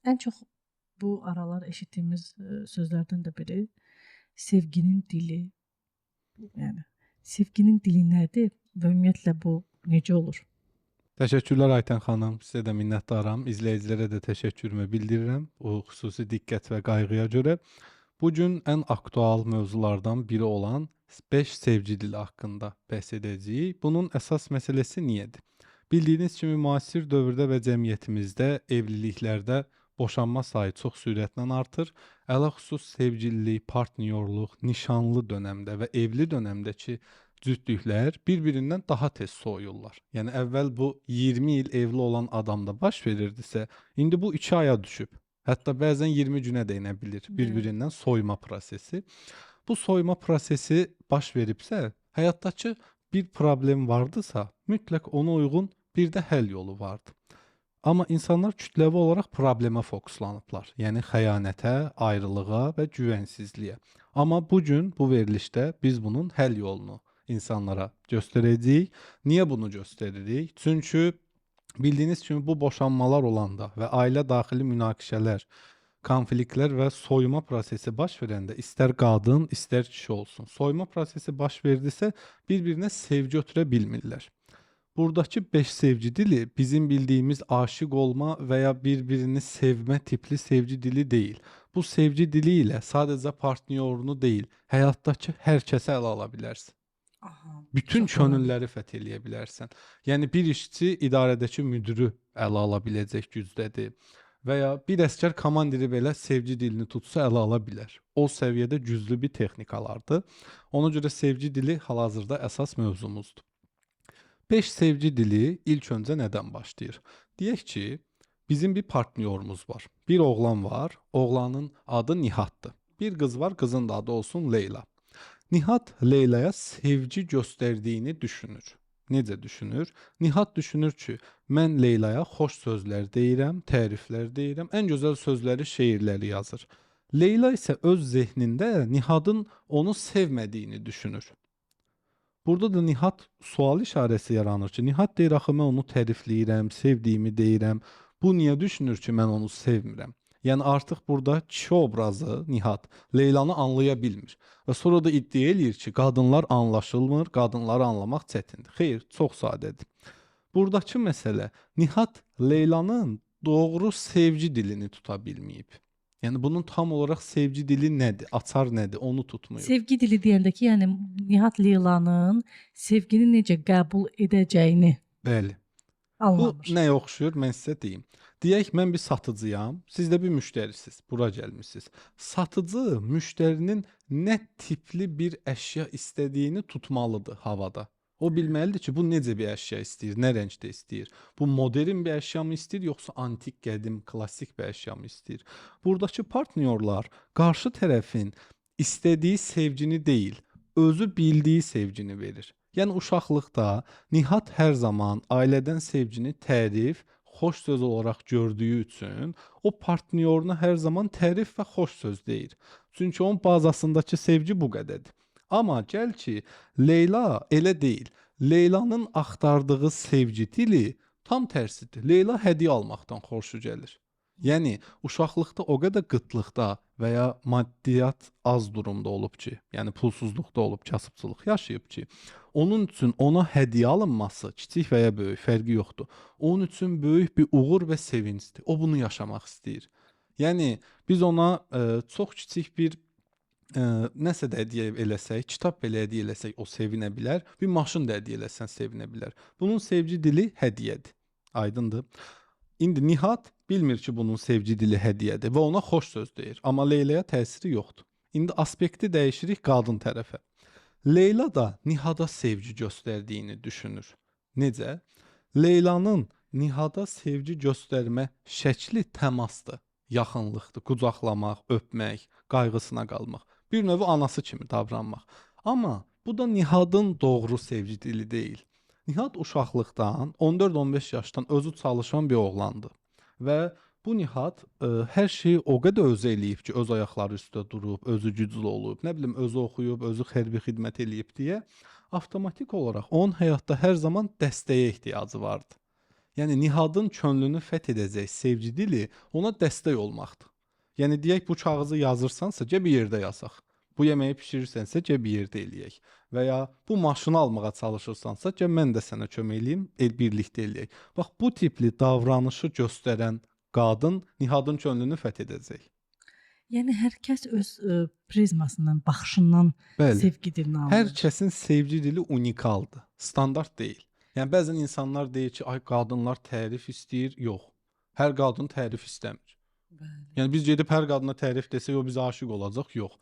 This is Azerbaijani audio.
Ən çox bu aralar eşitdiyimiz sözlərdən də biri sevginin dili. Yəni sevginin dili nədir və ümumiyyətlə bu necə olur? Təşəkkürlər Aytən xanım. Sizə də minnətdaram. İzləyicilərə də təşəkkürümü bildirirəm. O xüsusi diqqət və qayğıya görə. Bu gün ən aktual mövzulardan biri olan 5 sevgi dili haqqında bəhs edəcəyik. Bunun əsas məsələsi niyyədir? Bildiyiniz kimi müasir dövrdə və cəmiyyətimizdə evliliklərdə boşanma sayı çox sürətlə artır. Ələxüsus sevgililik, partnyorluq, nişanlı dönəmdə və evli dönəmdəki cütlüklər bir-birindən daha tez soyuyurlar. Yəni əvvəl bu 20 il evli olan adamda baş verirdisə, indi bu 2 aya düşüb. Hətta bəzən 20 günə də enə bilir bir-birindən soyuma prosesi. Bu soyuma prosesi baş veribsə, həyatdakı bir problem vardısa, mütləq ona uyğun bir də həll yolu vardı. Amma insanlar kütləvi olaraq problemə fokuslanıblar. Yəni xəyanətə, ayrılığa və güvənsizliyə. Amma bu gün bu verilişdə biz bunun həll yolunu insanlara göstərəcəyik. Niyə bunu göstəririk? Çünki bildiyiniz kimi bu boşanmalar olanda və ailə daxili münaqişələr, konfliktlər və soyuma prosesi baş verəndə istər qadın, istər kişi olsun, soyuma prosesi baş verdisə bir-birinə sevgi ötürə bilmirlər. Buradakı 5 sevgi dili bizim bildiyimiz aşiq olma və ya bir-birini sevmə tipli sevgi dili deyil. Bu sevgi dili ilə sadəcə partnyorunu deyil, həyatdakı hər kəsə ələ ala bilərsən. Aha. Bütün Çox maraqlı. könülləri fəth eləyə bilərsən. Yəni bir işçi idarədəki müdürü ələ ala biləcək gücdədir. Və ya bir əsgər komandiri belə sevgi dilini tutsa ələ ala bilər. O səviyyədə güclü bir texnikalardır. Ona görə sevgi dili hal-hazırda əsas mövzumuzdur. 5 sevgi dili ilk öncə nədən başlayır? Deyək ki, bizim bir partnyorumuz var. Bir oğlan var. Oğlanın adı Nihatdır. Bir qız var. Qızın da adı olsun Leyla. Nihat Leyla'ya sevgi göstərdiyini düşünür. Necə düşünür? Nihat düşünür ki, mən Leyla'ya xoş sözlər deyirəm, təriflər deyirəm, ən gözəl sözləri, şeirləri yazır. Leyla isə öz zehnində Nihatın onu sevmədiyini düşünür. Burada da Nihat sual işarəsi yaranır ki, Nihat deyir, axı mən onu tərifləyirəm, sevdiyimi deyirəm. Bu niyə düşünür ki, mən onu sevmirəm? Yəni artıq burada kişi obrazı Nihat Leylanı anlaya bilmir. Və sonra da iddia eləyir ki, qadınlar anlaşılmır, qadınları anlamaq çətindir. Xeyr, çox sadədir. Buradakı məsələ Nihat Leylanın doğru sevgi dilini tuta bilməyib. Yəni bunun tam olaraq sevgi dili nədir, açar nədir, onu tutmuyor. Sevgi dili deyəndə ki, yəni Nihat Leyla'nın sevgini necə qəbul edəcəyini Bəli. Bu anlamır. nəyə oxşuyur? Mən sizə deyim. Deyək, mən bir satıcıyam, siz də bir müştərisiniz, bura gəlmisiniz. Satıcı müştərinin nə tipli bir əşya istədiyini tutmalıdır havada. O bilməlidir ki, bu necə bir əşya istəyir, nə rəngdə istəyir. Bu modern bir əşya mı istəyir, yoxsa antik, qədim, klassik bir əşya mı istəyir. Buradakı partnyorlar qarşı tərəfin istədiyi sevgini deyil, özü bildiyi sevgini verir. Yəni uşaqlıqda Nihat hər zaman ailədən sevgini tərif, xoş söz olaraq gördüyü üçün o partnyoruna hər zaman tərif və xoş söz deyir. Çünki onun bazasındakı sevgi bu qədərdir. Amma gəl ki, Leyla elə deyil. Leylanın axtardığı sevgi dili tam tərsidir. Leyla hədiyyə almaqdan xoşu gəlir. Yəni uşaqlıqda o qədər qıtlıqda və ya maddiyyat az durumda olub ki, yəni pulsuzluqda olub, kasıbçılıq yaşayıb ki, onun üçün ona hədiyyə alınması, kiçik və ya böyük fərqi yoxdur. Onun üçün böyük bir uğur və sevincdir. O bunu yaşamaq istəyir. Yəni biz ona çox kiçik bir nəsə də hədiyyə eləsək, kitab belə hədiyyə eləsək, o sevinə bilər. Bir maşın da hədiyyə eləsən sevinə bilər. Bunun sevgi dili hədiyyədir. Aydındır? İndi Nihat bilmir ki, bunun sevgi dili hədiyyədir və ona xoş söz deyir. Amma Leyla'ya təsiri yoxdur. İndi aspekti dəyişirik qadın tərəfə. Leyla da Nihada sevgi göstərdiyini düşünür. Necə? Leylanın Nihada sevgi göstərmə şəkli təmasdır, yaxınlıqdır, qucaqlamaq, öpmək, qayğısına qalmaq. Bir növ anası kimi davranmaq. Amma bu da Nihadın doğru sevgi dili deyil. Nihat uşaqlıqdan 14-15 yaşdan özü çalışan bir oğlandır. Və bu Nihat hər şeyi o qədər özü eləyib ki, öz ayaqları üstə durub, özü güclü olub, nə bilim, özü oxuyub, özü hərbi xidmət eləyib deyə avtomatik olaraq onun həyatda hər zaman dəstəyə ehtiyacı vardı. Yəni Nihatın könlünü fəth edəcək sevgi dili ona dəstək olmaqdır. Yəni deyək bu kağızı yazırsansa, gəl bir yerdə yazaq. Bu yeməyi bişirirsənsə, gəl bir yerdə eləyək. Və ya bu maşını almağa çalışırsansa, gəl mən də sənə kömək eləyim, birlikdə eləyək. Bax bu tipli davranışı göstərən qadın Nihatın könlünü fəth edəcək. Yəni hər kəs öz prizmasından, baxışından Bəli. sevgi dilini alır. Hər kəsin sevgi dili unikaldır, standart deyil. Yəni bəzən insanlar deyir ki, ay qadınlar tərif istəyir. Yox. Hər qadın tərif istəmir. Bəli. Yəni biz gedib hər qadına tərif desək, o bizə aşiq olacaq. Yox.